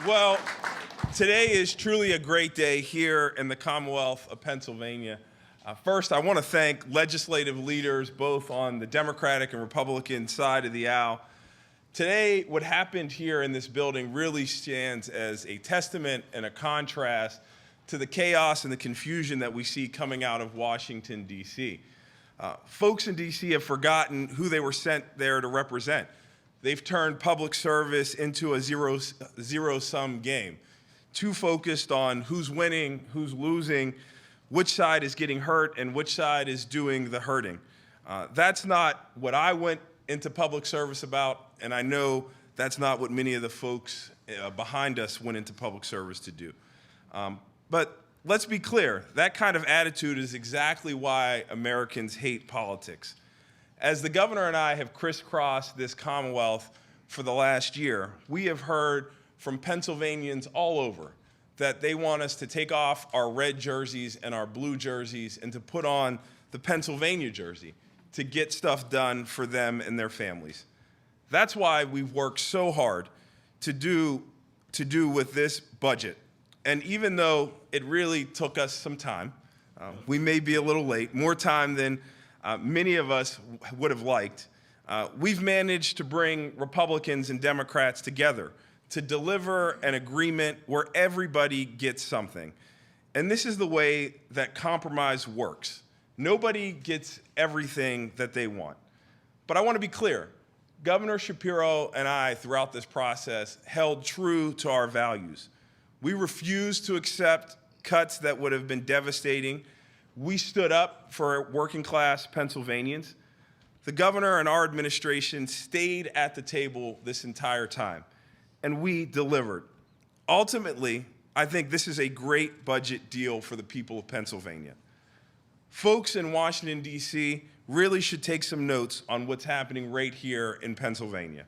Well, today is truly a great day here in the Commonwealth of Pennsylvania. First, I want to thank legislative leaders both on the Democratic and Republican side of the aisle. Today, what happened here in this building really stands as a testament and a contrast to the chaos and the confusion that we see coming out of Washington, D.C. Folks in D.C. have forgotten who they were sent there to represent. They've turned public service into a zero-sum game, too focused on who's winning, who's losing, which side is getting hurt, and which side is doing the hurting. That's not what I went into public service about, and I know that's not what many of the folks behind us went into public service to do. But let's be clear, that kind of attitude is exactly why Americans hate politics. As the governor and I have crisscrossed this Commonwealth for the last year, we have heard from Pennsylvanians all over that they want us to take off our red jerseys and our blue jerseys and to put on the Pennsylvania jersey to get stuff done for them and their families. That's why we've worked so hard to do with this budget. And even though it really took us some time, we may be a little late, more time than many of us would have liked, we've managed to bring Republicans and Democrats together to deliver an agreement where everybody gets something. And this is the way that compromise works. Nobody gets everything that they want. But I want to be clear. Governor Shapiro and I, throughout this process, held true to our values. We refused to accept cuts that would have been devastating. We stood up for working-class Pennsylvanians. The governor and our administration stayed at the table this entire time, and we delivered. Ultimately, I think this is a great budget deal for the people of Pennsylvania. Folks in Washington, D.C. really should take some notes on what's happening right here in Pennsylvania.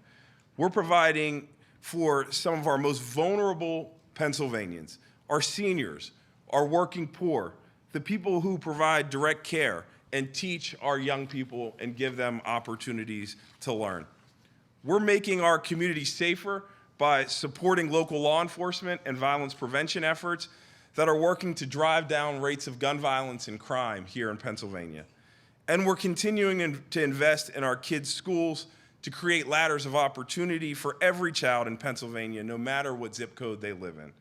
We're providing for some of our most vulnerable Pennsylvanians, our seniors, our working poor, the people who provide direct care and teach our young people and give them opportunities to learn. We're making our community safer by supporting local law enforcement and violence prevention efforts that are working to drive down rates of gun violence and crime here in Pennsylvania. And we're continuing to invest in our kids' schools to create ladders of opportunity for every child in Pennsylvania, no matter what zip code they live in.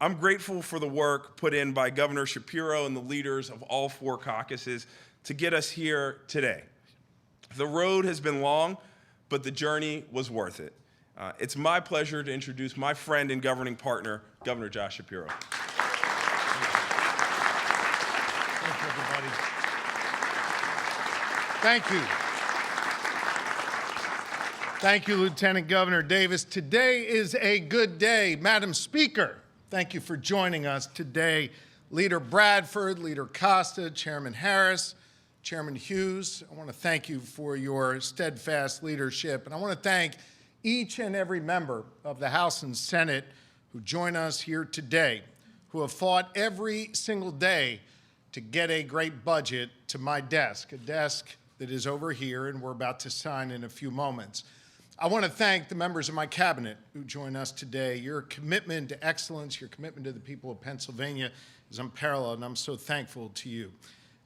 I'm grateful for the work put in by Governor Shapiro and the leaders of all four caucuses to get us here today. The road has been long, but the journey was worth it. It's my pleasure to introduce my friend and governing partner, Governor Josh Shapiro. Thank you, everybody. Thank you. Thank you, Lieutenant Governor Davis. Today is a good day. Madam Speaker, thank you for joining us today. Leader Bradford, Leader Costa, Chairman Harris, Chairman Hughes, I want to thank you for your steadfast leadership. And I want to thank each and every member of the House and Senate who join us here today, who have fought every single day to get a great budget to my desk, a desk that is over here and we're about to sign in a few moments. I want to thank the members of my cabinet who join us today. Your commitment to excellence, your commitment to the people of Pennsylvania is unparalleled, and I'm so thankful to you.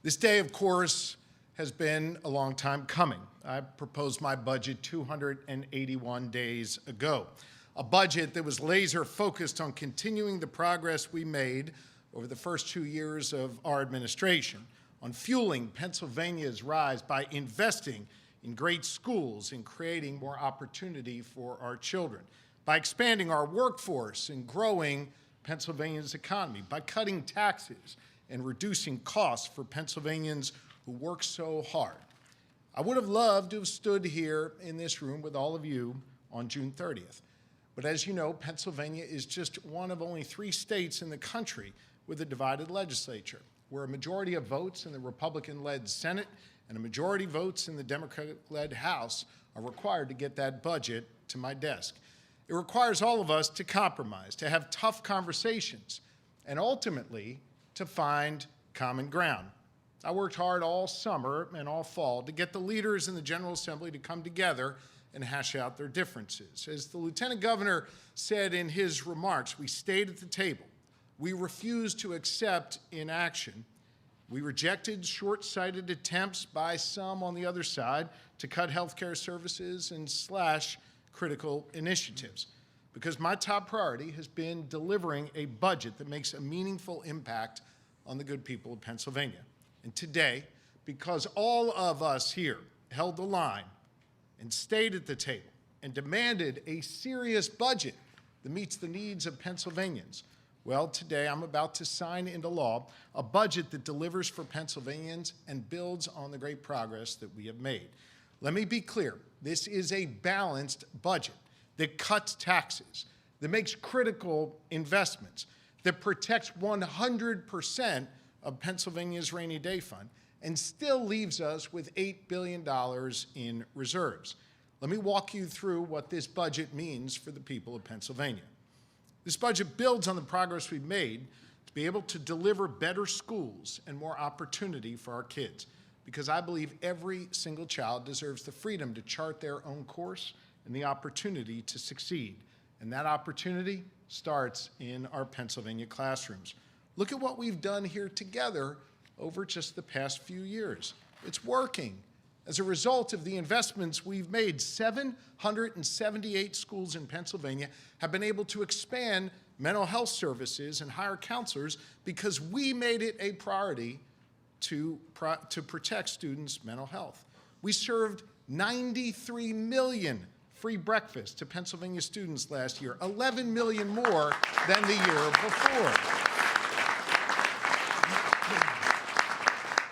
This day, of course, has been a long time coming. I proposed my budget 281 days ago, a budget that was laser focused on continuing the progress we made over the first 2 years of our administration, on fueling Pennsylvania's rise by investing in great schools and creating more opportunity for our children, by expanding our workforce and growing Pennsylvania's economy, by cutting taxes and reducing costs for Pennsylvanians who work so hard. I would have loved to have stood here in this room with all of you on June 30th. But as you know, Pennsylvania is just one of only 3 states in the country with a divided legislature, where a majority of votes in the Republican-led Senate and a majority votes in the Democratic-led House are required to get that budget to my desk. It requires all of us to compromise, to have tough conversations, and ultimately to find common ground. I worked hard all summer and all fall to get the leaders in the General Assembly to come together and hash out their differences. As the Lieutenant Governor said in his remarks, we stayed at the table. We refused to accept inaction. We rejected short-sighted attempts by some on the other side to cut healthcare services and slash critical initiatives, because my top priority has been delivering a budget that makes a meaningful impact on the good people of Pennsylvania. And today, because all of us here held the line and stayed at the table and demanded a serious budget that meets the needs of Pennsylvanians, well, today I'm about to sign into law a budget that delivers for Pennsylvanians and builds on the great progress that we have made. Let me be clear, this is a balanced budget that cuts taxes, that makes critical investments, that protects 100% of Pennsylvania's rainy day fund, and still leaves us with $8 billion in reserves. Let me walk you through what this budget means for the people of Pennsylvania. This budget builds on the progress we've made to be able to deliver better schools and more opportunity for our kids, because I believe every single child deserves the freedom to chart their own course and the opportunity to succeed. And that opportunity starts in our Pennsylvania classrooms. Look at what we've done here together over just the past few years. It's working. As a result of the investments we've made, 778 schools in Pennsylvania have been able to expand mental health services and hire counselors because we made it a priority to protect students' mental health. We served 93 million free breakfasts to Pennsylvania students last year, 11 million more than the year before.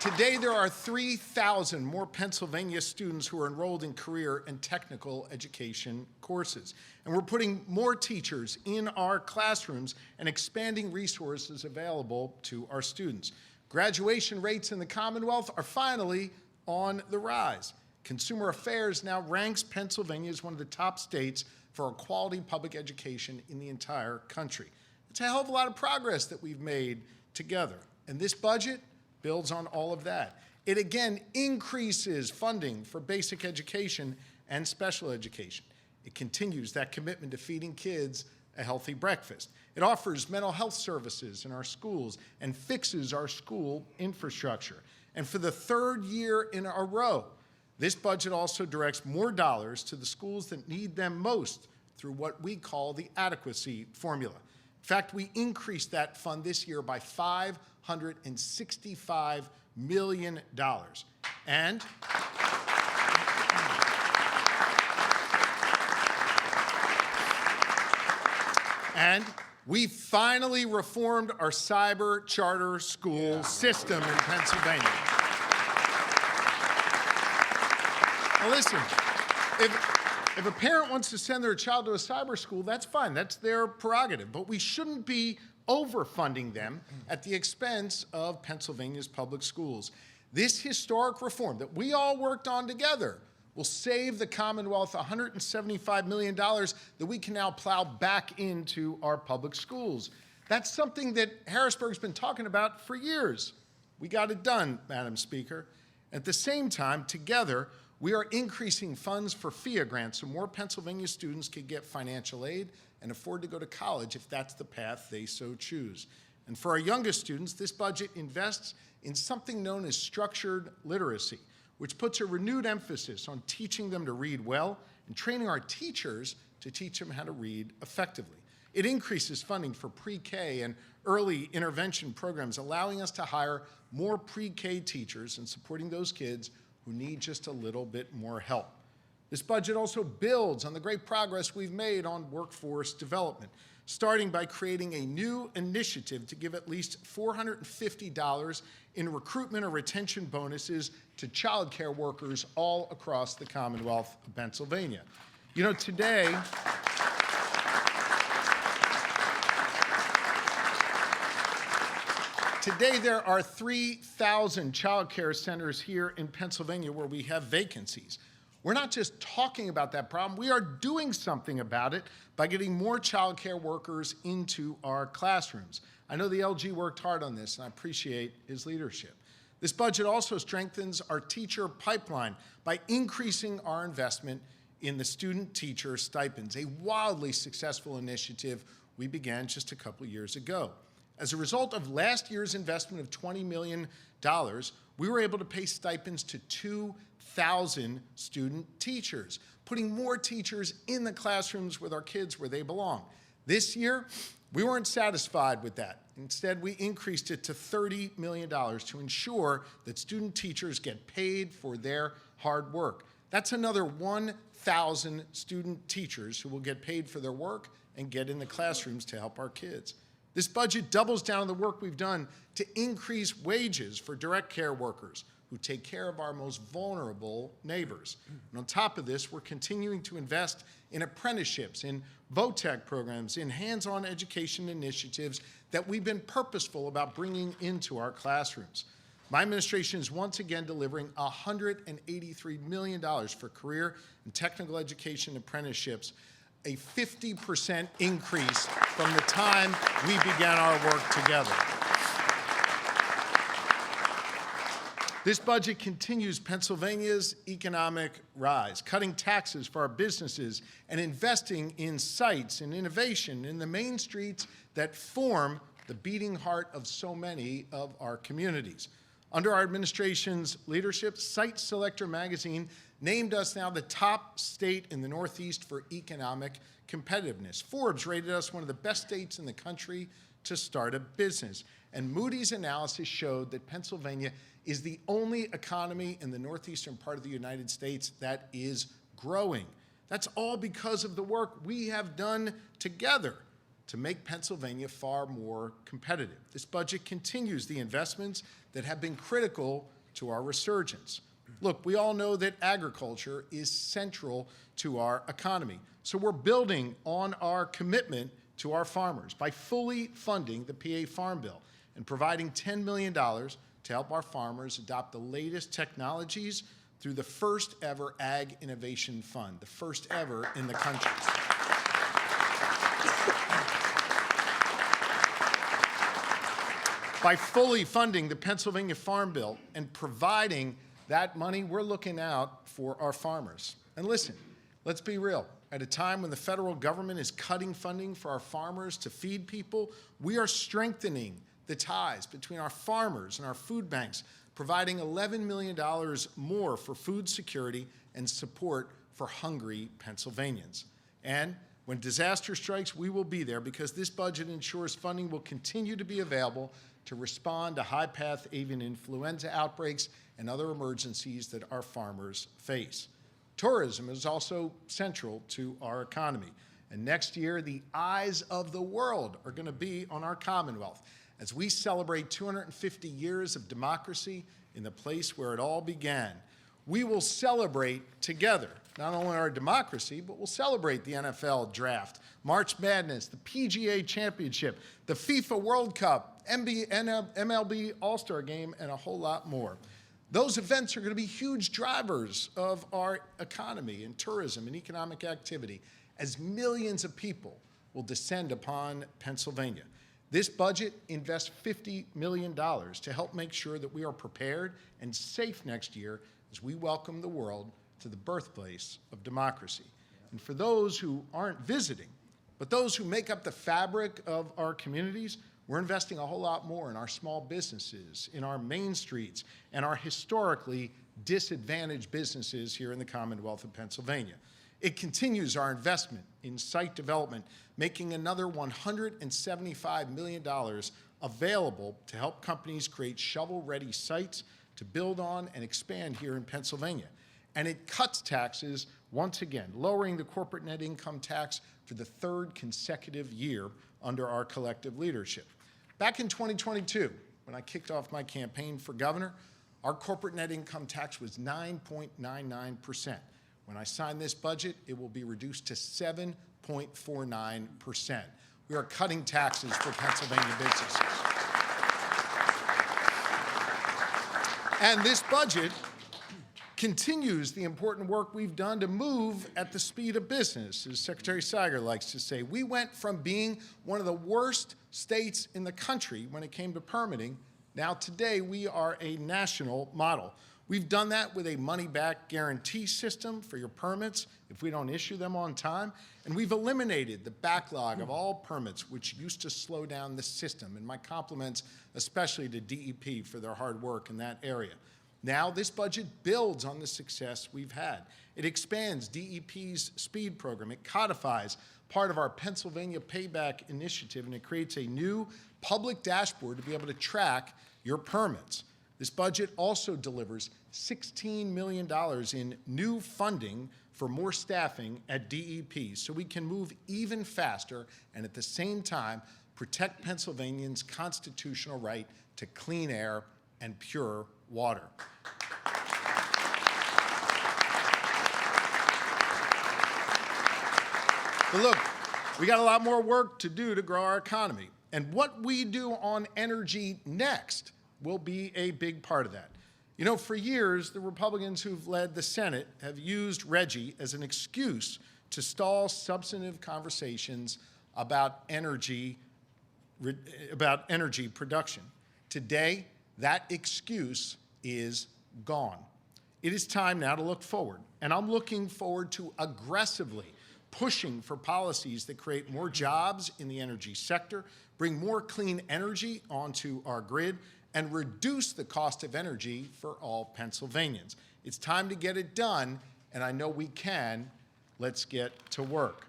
Today, there are 3,000 more Pennsylvania students who are enrolled in career and technical education courses. And we're putting more teachers in our classrooms and expanding resources available to our students. Graduation rates in the Commonwealth are finally on the rise. Consumer Affairs now ranks Pennsylvania as one of the top states for a quality public education in the entire country. It's a hell of a lot of progress that we've made together. And this budget builds on all of that. It again increases funding for basic education and special education. It continues that commitment to feeding kids a healthy breakfast. It offers mental health services in our schools and fixes our school infrastructure. And for the third year in a row, this budget also directs more dollars to the schools that need them most through what we call the adequacy formula. In fact, we increased that fund this year by $565 million. And we finally reformed our cyber charter school system in Pennsylvania. Now listen, if a parent wants to send their child to a cyber school, that's fine. That's their prerogative. But we shouldn't be overfunding them at the expense of Pennsylvania's public schools. This historic reform that we all worked on together will save the Commonwealth $175 million that we can now plow back into our public schools. That's something that Harrisburg's been talking about for years. We got it done, Madam Speaker. At the same time, together, we are increasing funds for FIA grants so more Pennsylvania students can get financial aid and afford to go to college if that's the path they so choose. And for our youngest students, this budget invests in something known as structured literacy, which puts a renewed emphasis on teaching them to read well and training our teachers to teach them how to read effectively. It increases funding for pre-K and early intervention programs, allowing us to hire more pre-K teachers and supporting those kids who need just a little bit more help. This budget also builds on the great progress we've made on workforce development, starting by creating a new initiative to give at least $450 in recruitment or retention bonuses to child care workers all across the Commonwealth of Pennsylvania. You know, today there are 3,000 child care centers here in Pennsylvania where we have vacancies. We're not just talking about that problem, we are doing something about it by getting more child care workers into our classrooms. I know the LG worked hard on this, and I appreciate his leadership. This budget also strengthens our teacher pipeline by increasing our investment in the student-teacher stipends, a wildly successful initiative we began just a couple years ago. As a result of last year's investment of $20 million, we were able to pay stipends to 2,000 student teachers, putting more teachers in the classrooms with our kids where they belong. This year, we weren't satisfied with that. Instead, we increased it to $30 million to ensure that student teachers get paid for their hard work. That's another 1,000 student teachers who will get paid for their work and get in the classrooms to help our kids. This budget doubles down on the work we've done to increase wages for direct care workers who take care of our most vulnerable neighbors. And on top of this, we're continuing to invest in apprenticeships, in VOTEC programs, in hands-on education initiatives that we've been purposeful about bringing into our classrooms. My administration is once again delivering $183 million for career and technical education apprenticeships, a 50% increase from the time we began our work together. This budget continues Pennsylvania's economic rise, cutting taxes for our businesses and investing in sites and innovation in the main streets that form the beating heart of so many of our communities. Under our administration's leadership, Site Selector magazine named us now the top state in the Northeast for economic competitiveness. Forbes rated us one of the best states in the country to start a business. And Moody's analysis showed that Pennsylvania is the only economy in the northeastern part of the United States that is growing. That's all because of the work we have done together to make Pennsylvania far more competitive. This budget continues the investments that have been critical to our resurgence. Look, we all know that agriculture is central to our economy, so we're building on our commitment to our farmers by fully funding the PA Farm Bill and providing $10 million to help our farmers adopt the latest technologies through the first ever Ag Innovation Fund, the first ever in the country. By fully funding the Pennsylvania Farm Bill and providing that money, we're looking out for our farmers. And listen, let's be real. At a time when the federal government is cutting funding for our farmers to feed people, we are strengthening the ties between our farmers and our food banks, providing $11 million more for food security and support for hungry Pennsylvanians. And when disaster strikes, we will be there because this budget ensures funding will continue to be available to respond to high-path avian influenza outbreaks and other emergencies that our farmers face. Tourism is also central to our economy. And next year, the eyes of the world are going to be on our Commonwealth as we celebrate 250 years of democracy in the place where it all began. We will celebrate together not only our democracy, but we'll celebrate the NFL draft, March Madness, the PGA Championship, the FIFA World Cup, MLB All-Star Game, and a whole lot more. Those events are going to be huge drivers of our economy and tourism and economic activity as millions of people will descend upon Pennsylvania. This budget invests $50 million to help make sure that we are prepared and safe next year as we welcome the world to the birthplace of democracy. And for those who aren't visiting, but those who make up the fabric of our communities, we're investing a whole lot more in our small businesses, in our main streets, and our historically disadvantaged businesses here in the Commonwealth of Pennsylvania. It continues our investment in site development, making another $175 million available to help companies create shovel-ready sites to build on and expand here in Pennsylvania. And it cuts taxes once again, lowering the corporate net income tax for the third consecutive year under our collective leadership. Back in 2022, when I kicked off my campaign for governor, our corporate net income tax was 9.99%. When I sign this budget, it will be reduced to 7.49%. We are cutting taxes for Pennsylvania businesses. And this budget continues the important work we've done to move at the speed of business, as Secretary Seiger likes to say. We went from being one of the worst states in the country when it came to permitting. Now today we are a national model. We've done that with a money-back guarantee system for your permits if we don't issue them on time. And we've eliminated the backlog of all permits, which used to slow down the system. And my compliments especially to DEP for their hard work in that area. Now this budget builds on the success we've had. It expands DEP's speed program. It codifies part of our Pennsylvania Payback Initiative, and it creates a new public dashboard to be able to track your permits. This budget also delivers $16 million in new funding for more staffing at DEP so we can move even faster and at the same time protect Pennsylvanians' constitutional right to clean air and pure water. But look, we got a lot more work to do to grow our economy. And what we do on energy next will be a big part of that. You know, for years, the Republicans who've led the Senate have used RGGI as an excuse to stall substantive conversations about energy production. Today, that excuse is gone. It is time now to look forward, and I'm looking forward to aggressively pushing for policies that create more jobs in the energy sector, bring more clean energy onto our grid, and reduce the cost of energy for all Pennsylvanians. It's time to get it done, and I know we can. Let's get to work.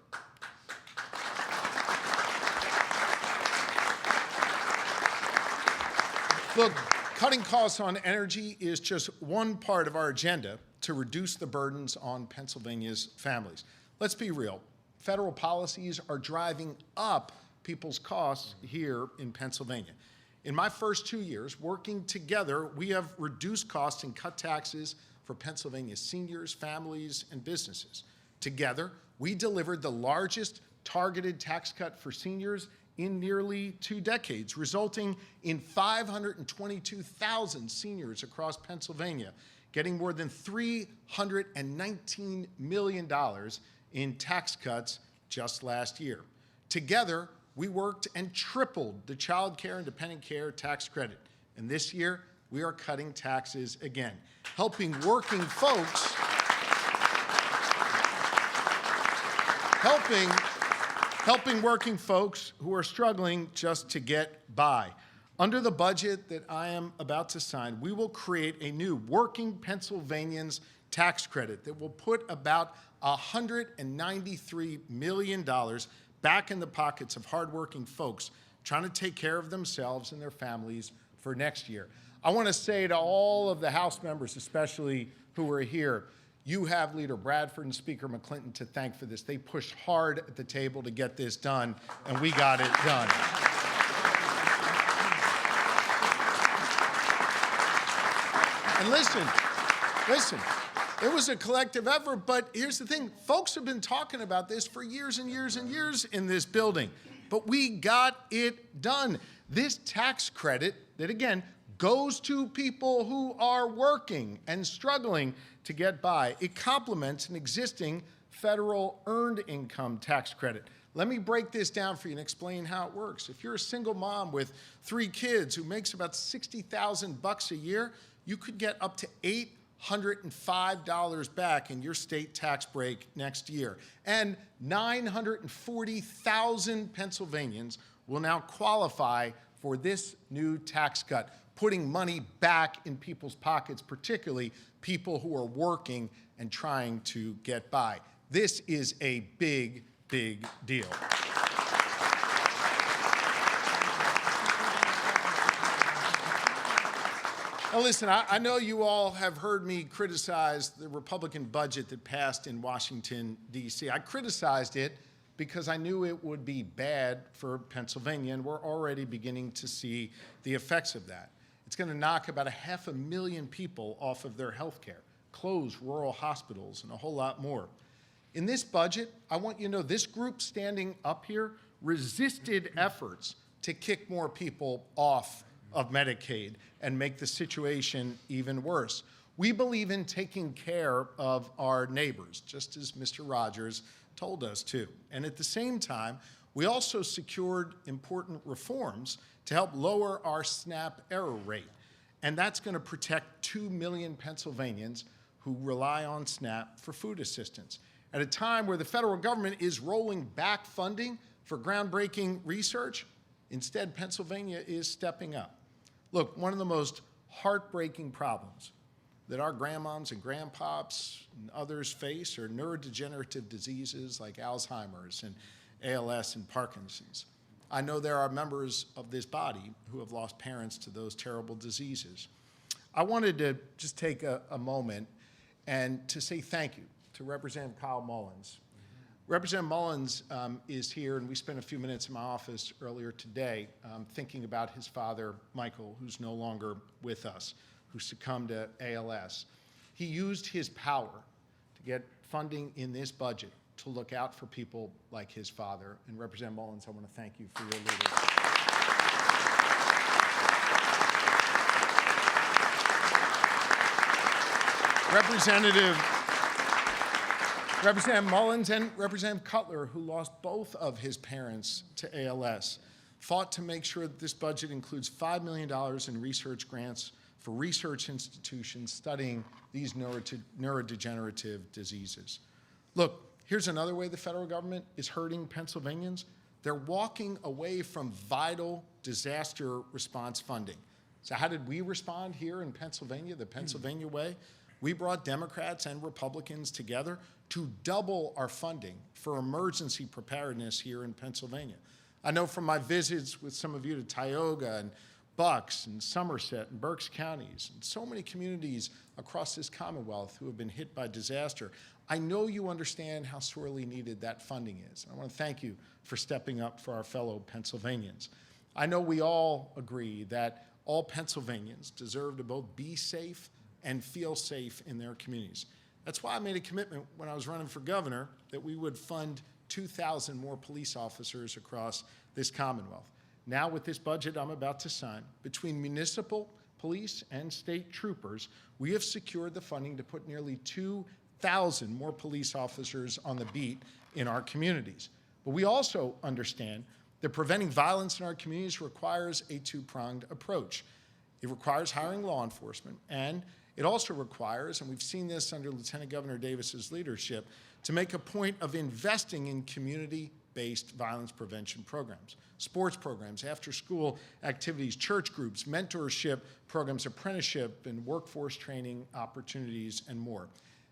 Look, cutting costs on energy is just one part of our agenda to reduce the burdens on Pennsylvania's families. Let's be real. Federal policies are driving up people's costs here in Pennsylvania. In my first 2 years working together, we have reduced costs and cut taxes for Pennsylvania's seniors, families, and businesses. Together, we delivered the largest targeted tax cut for seniors in nearly 2 decades, resulting in 522,000 seniors across Pennsylvania getting more than $319 million in tax cuts just last year. Together, we worked and tripled the child care and dependent care tax credit. And this year, we are cutting taxes again, helping working folks, helping working folks who are struggling just to get by. Under the budget that I am about to sign, we will create a new Working Pennsylvanians tax credit that will put about $193 million back in the pockets of hardworking folks trying to take care of themselves and their families for next year. I want to say to all of the House members, especially who are here, you have Leader Bradford and Speaker McClinton to thank for this. They pushed hard at the table to get this done, and we got it done. And listen, it was a collective effort, but here's the thing. Folks have been talking about this for years and years and years in this building, but we got it done. This tax credit that, again, goes to people who are working and struggling to get by. It complements an existing federal earned income tax credit. Let me break this down for you and explain how it works. If you're a single mom with 3 kids who makes about $60,000 a year, you could get up to $805 back in your state tax break next year. And 940,000 Pennsylvanians will now qualify for this new tax cut, putting money back in people's pockets, particularly people who are working and trying to get by. This is a big, big deal. Now listen, I know you all have heard me criticize the Republican budget that passed in Washington, D.C. I criticized it because I knew it would be bad for Pennsylvania, and we're already beginning to see the effects of that. It's going to knock about 500,000 people off of their health care, close rural hospitals, and a whole lot more. In this budget, I want you to know this group standing up here resisted efforts to kick more people off of Medicaid and make the situation even worse. We believe in taking care of our neighbors, just as Mr. Rogers told us to. And at the same time, we also secured important reforms to help lower our SNAP error rate. And that's going to protect 2 million Pennsylvanians who rely on SNAP for food assistance. At a time where the federal government is rolling back funding for groundbreaking research, instead Pennsylvania is stepping up. Look, one of the most heartbreaking problems that our grandmoms and grandpops and others face are neurodegenerative diseases like Alzheimer's and ALS and Parkinson's. I know there are members of this body who have lost parents to those terrible diseases. I wanted to just take a moment and to say thank you to Representative Kyle Mullins. Representative Mullins is here, and we spent a few minutes in my office earlier today thinking about his father, Michael, who's no longer with us, who succumbed to ALS. He used his power to get funding in this budget to look out for people like his father. And Representative Mullins, I want to thank you for your leadership. Representative Mullins and Representative Cutler, who lost both of his parents to ALS, fought to make sure that this budget includes $5 million in research grants for research institutions studying these neurodegenerative diseases. Look, here's another way the federal government is hurting Pennsylvanians. They're walking away from vital disaster response funding. So how did we respond here in Pennsylvania, the Pennsylvania way? We brought Democrats and Republicans together to double our funding for emergency preparedness here in Pennsylvania. I know from my visits with some of you to Tioga and Bucks and Somerset and Berks counties and so many communities across this Commonwealth who have been hit by disaster, I know you understand how sorely needed that funding is. I want to thank you for stepping up for our fellow Pennsylvanians. I know we all agree that all Pennsylvanians deserve to both be safe and feel safe in their communities. That's why I made a commitment when I was running for governor that we would fund 2,000 more police officers across this Commonwealth. Now with this budget I'm about to sign, between municipal police and state troopers, we have secured the funding to put nearly 2,000 more police officers on the beat in our communities. But we also understand that preventing violence in our communities requires a two-pronged approach. It requires hiring law enforcement, and it also requires, and we've seen this under Lieutenant Governor Davis's leadership, to make a point of investing in community-based violence prevention programs, sports programs, after-school activities, church groups, mentorship programs, apprenticeship and workforce training opportunities, and more.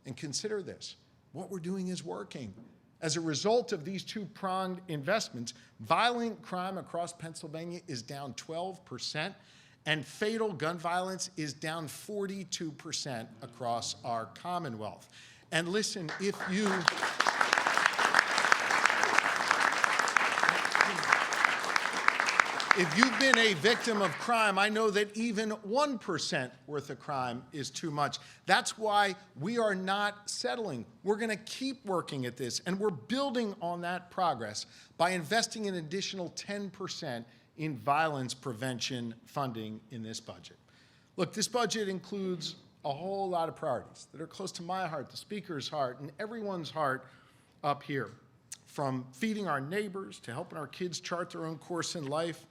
And consider this, what we're doing is working. As a result of these two-pronged investments, violent crime across Pennsylvania is down 12%, and fatal gun violence is down 42% across our Commonwealth. And listen, if you've been a victim of crime, I know that even 1% worth of crime is too much. That's why we are not settling. We're going to keep working at this, and we're building on that progress by investing an additional 10% in violence prevention funding in this budget. Look, this budget includes a whole lot of priorities that are close to my heart, the Speaker's heart, and everyone's heart up here. From feeding our neighbors, to helping our kids chart their own course in life,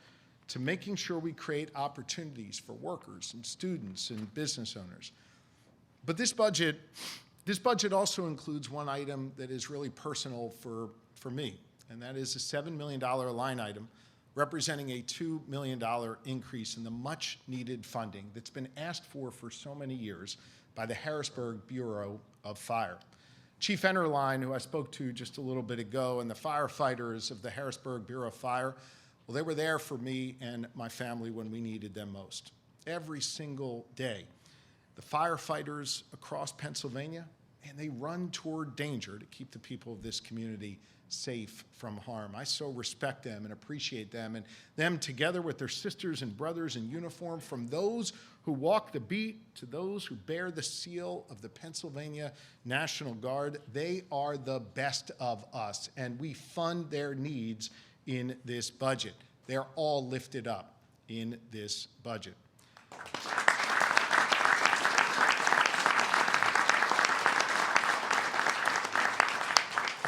to making sure we create opportunities for workers and students and business owners. But this budget also includes one item that is really personal for me, and that is a $7 million line item representing a $2 million increase in the much-needed funding that's been asked for so many years by the Harrisburg Bureau of Fire. Chief Enterline, who I spoke to just a little bit ago, and the firefighters of the Harrisburg Bureau of Fire, well, they were there for me and my family when we needed them most. Every single day, the firefighters across Pennsylvania, and they run toward danger to keep the people of this community safe from harm. I so respect them and appreciate them, and them together with their sisters and brothers in uniform, from those who walk the beat to those who bear the seal of the Pennsylvania National Guard. They are the best of us, and we fund their needs in this budget. They're all lifted up in this budget.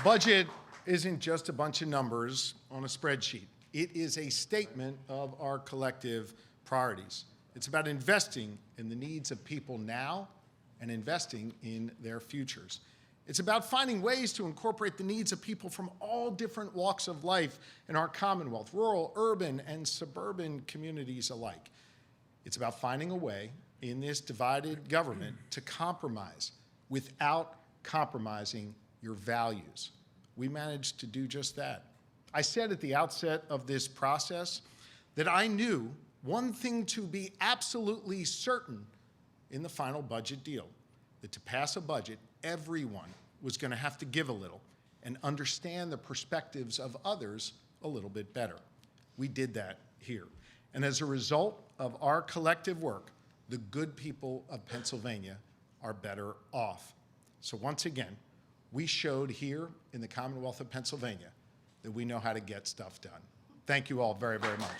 Budget isn't just a bunch of numbers on a spreadsheet. It is a statement of our collective priorities. It's about investing in the needs of people now and investing in their futures. It's about finding ways to incorporate the needs of people from all different walks of life in our Commonwealth, rural, urban, and suburban communities alike. It's about finding a way in this divided government to compromise without compromising your values. We managed to do just that. I said at the outset of this process that I knew one thing to be absolutely certain in the final budget deal, that to pass a budget, everyone was going to have to give a little and understand the perspectives of others a little bit better. We did that here. And as a result of our collective work, the good people of Pennsylvania are better off. So once again, we showed here in the Commonwealth of Pennsylvania that we know how to get stuff done. Thank you all very, very much.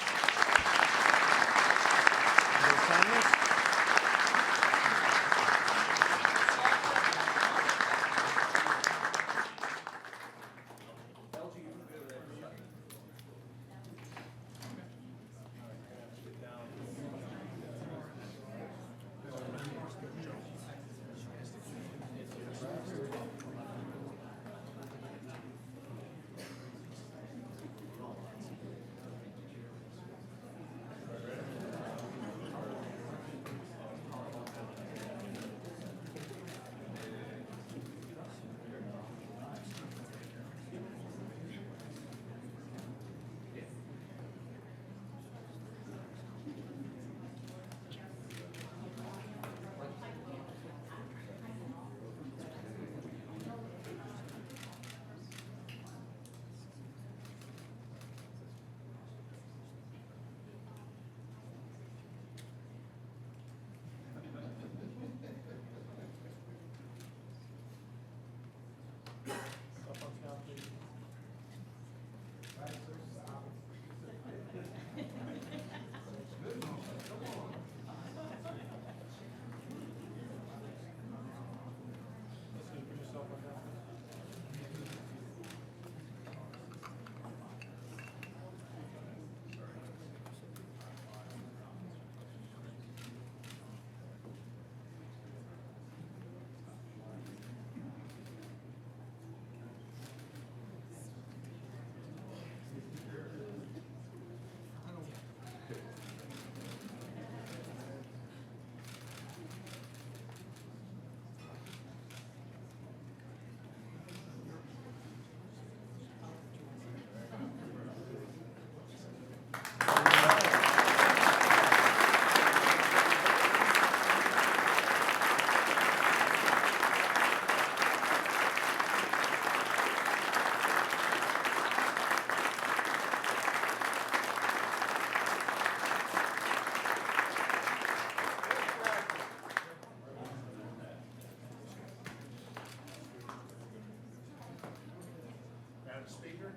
Speaker,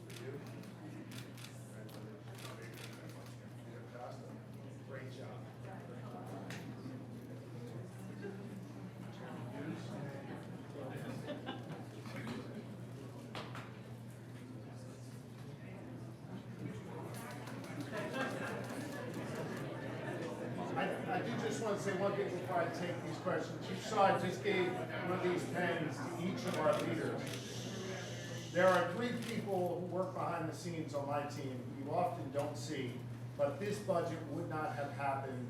for you. Great job. I do just want to say one thing before I take these questions. You saw I just gave one of these pens to each of our leaders. There are 3 people who work behind the scenes on my team you often don't see, but this budget would not have happened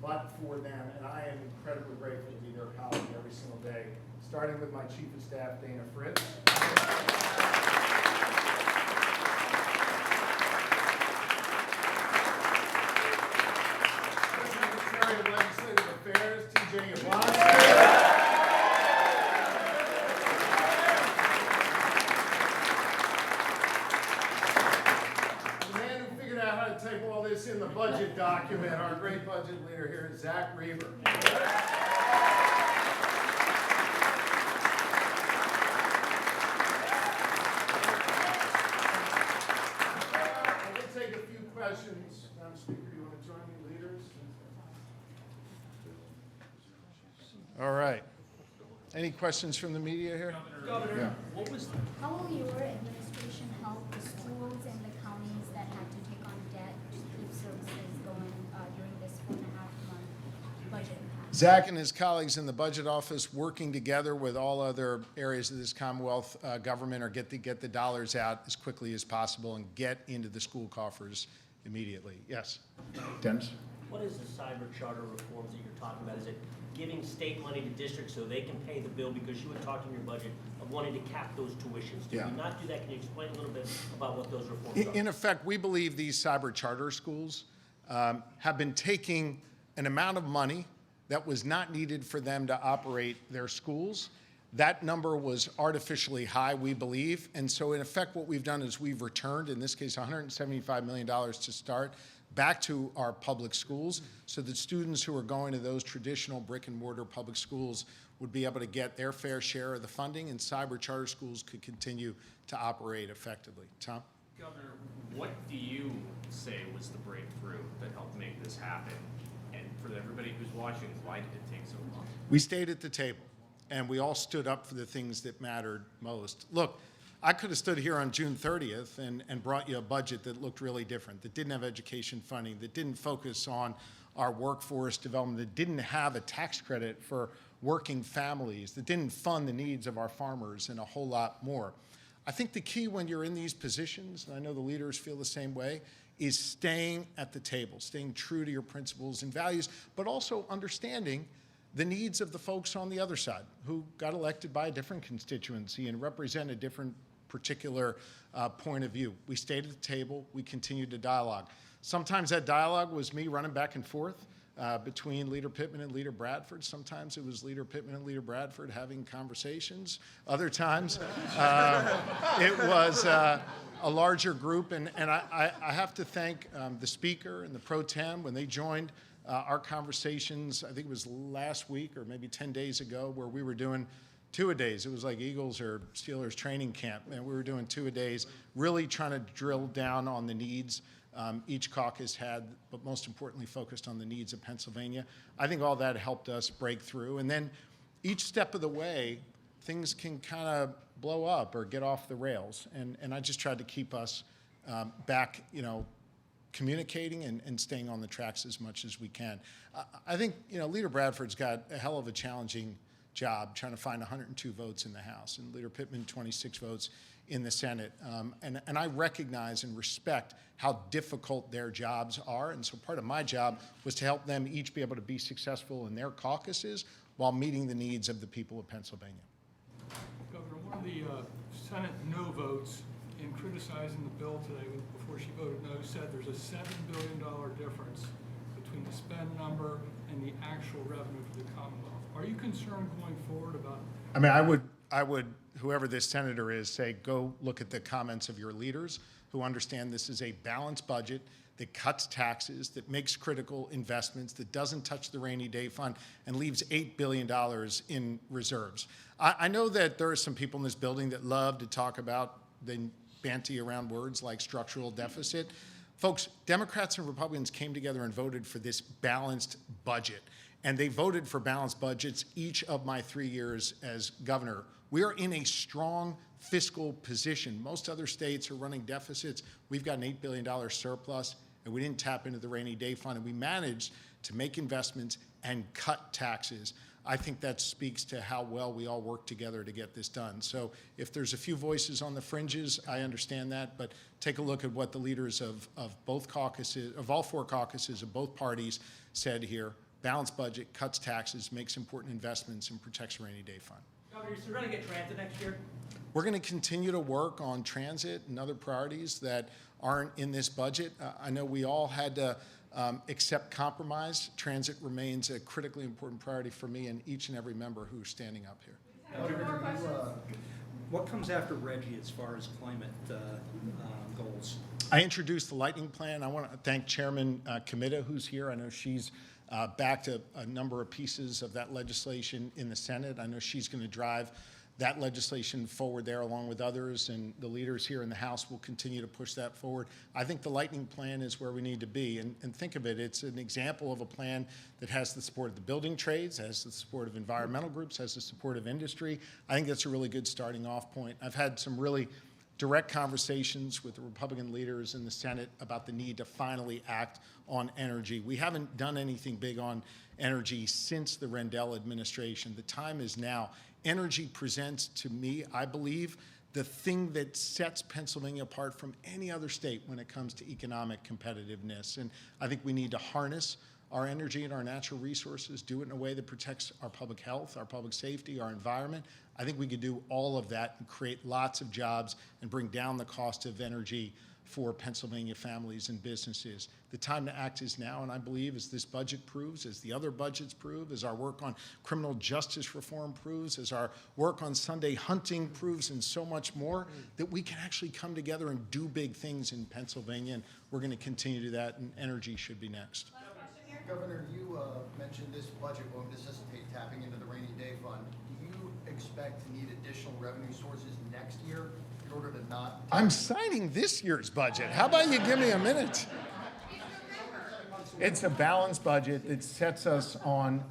but for them, and I am incredibly grateful to be their colleague every single day, starting with my Chief of Staff, Dana Fritz. Secretary of Legislative Affairs, TJ Yvonne. Take all this in the budget document. Our great budget leader here is Zach Reber. We'll take a few questions. Madam Speaker, you want to join me, leaders? All right. Any questions from the media here? Governor, Yeah. how will your administration help the schools and the counties that had to take on debt to keep services going during this 4.5 Zach and his colleagues in the budget office working together with all other areas of this Commonwealth government are get the dollars out as quickly as possible and get into the school coffers immediately. Yes, Dennis? What is the cyber charter reforms that you're talking about? Is it giving state money to districts so they can pay the bill? Because you had talked in your budget of wanting to cap those tuitions. Did Yeah. we not do that? Can you explain a little bit about what those reforms are? In effect, we believe these cyber charter schools have been taking an amount of money that was not needed for them to operate their schools. That number was artificially high, we believe. And so in effect, what we've done is we've returned, in this case, $175 million to start, back to our public schools so that students who are going to those traditional brick and mortar public schools would be able to get their fair share of the funding, and cyber charter schools could continue to operate effectively. Tom? Governor, what do you say was the breakthrough that helped make this happen? And for everybody who's watching, why did it take so long? We stayed at the table, and we all stood up for the things that mattered most. Look, I could have stood here on June 30th and brought you a budget that looked really different, that didn't have education funding, that didn't focus on our workforce development, that didn't have a tax credit for working families, that didn't fund the needs of our farmers, and a whole lot more. I think the key when you're in these positions, and I know the leaders feel the same way, is staying at the table, staying true to your principles and values, but also understanding the needs of the folks on the other side who got elected by a different constituency and represent a different particular point of view. We stayed at the table, we continued to dialogue. Sometimes that dialogue was me running back and forth between Leader Pittman and Leader Bradford. Sometimes it was Leader Pittman and Leader Bradford having conversations. Other times it was a larger group. And I have to thank the Speaker and the Pro Tem when they joined our conversations. I think it was last week or maybe 10 days ago where we were doing two-a-days. It was like Eagles or Steelers training camp, and we were doing two-a-days, really trying to drill down on the needs each caucus had, but most importantly focused on the needs of Pennsylvania. I think all that helped us break through. And then each step of the way, things can kind of blow up or get off the rails. And I just tried to keep us back, communicating and staying on the tracks as much as we can. I think, Leader Bradford's got a hell of a challenging job trying to find 102 votes in the House, and Leader Pittman 26 votes in the Senate. And I recognize and respect how difficult their jobs are, and so part of my job was to help them each be able to be successful in their caucuses while meeting the needs of the people of Pennsylvania. Governor, one of the Senate no votes in criticizing the bill today before she voted no said there's a $7 billion difference between the spend number and the actual revenue for the Commonwealth. Are you concerned going forward about? I mean, I would, whoever this senator is, say, go look at the comments of your leaders who understand this is a balanced budget that cuts taxes, that makes critical investments, that doesn't touch the rainy day fund, and leaves $8 billion in reserves. I know that there are some people in this building that love to talk about the banty around words like structural deficit. Folks, Democrats and Republicans came together and voted for this balanced budget. And they voted for balanced budgets each of my 3 years as governor. We are in a strong fiscal position. Most other states are running deficits. We've got an $8 billion surplus, and we didn't tap into the rainy day fund, and we managed to make investments and cut taxes. I think that speaks to how well we all work together to get this done. So if there's a few voices on the fringes, I understand that, but take a look at what the leaders of both caucuses, of all four caucuses of both parties said here. Balanced budget, cuts taxes, makes important investments, and protects rainy day fund. Governor, you're going to get transit next year? We're going to continue to work on transit and other priorities that aren't in this budget. I know we all had to accept compromise. Transit remains a critically important priority for me and each and every member who's standing up here. What comes after Reggie as far as climate goals? I introduced the lightning plan. I want to thank Chairman Comita, who's here. I know she's backed a number of pieces of that legislation in the Senate. I know she's going to drive that legislation forward there along with others, and the leaders here in the House will continue to push that forward. I think the lightning plan is where we need to be, and think of it, it's an example of a plan that has the support of the building trades, has the support of environmental groups, has the support of industry. I think that's a really good starting off point. I've had some really direct conversations with the Republican leaders in the Senate about the need to finally act on energy. We haven't done anything big on energy since the Rendell administration. The time is now. Energy presents, to me, I believe, the thing that sets Pennsylvania apart from any other state when it comes to economic competitiveness. And I think we need to harness our energy and our natural resources, do it in a way that protects our public health, our public safety, our environment. I think we could do all of that and create lots of jobs and bring down the cost of energy for Pennsylvania families and businesses. The time to act is now, and I believe as this budget proves, as the other budgets prove, as our work on criminal justice reform proves, as our work on Sunday hunting proves, and so much more, that we can actually come together and do big things in Pennsylvania, and we're going to continue to do that, and energy should be next. Governor, you mentioned this budget won't necessitate tapping into the rainy day fund. Do you expect to need additional revenue sources next year in order to not? I'm signing this year's budget. How about you give me a minute? It's a balanced budget that sets us on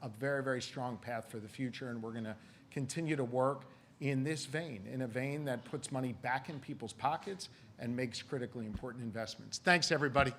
a very, very strong path for the future, and we're going to continue to work in this vein, in a vein that puts money back in people's pockets and makes critically important investments. Thanks, everybody.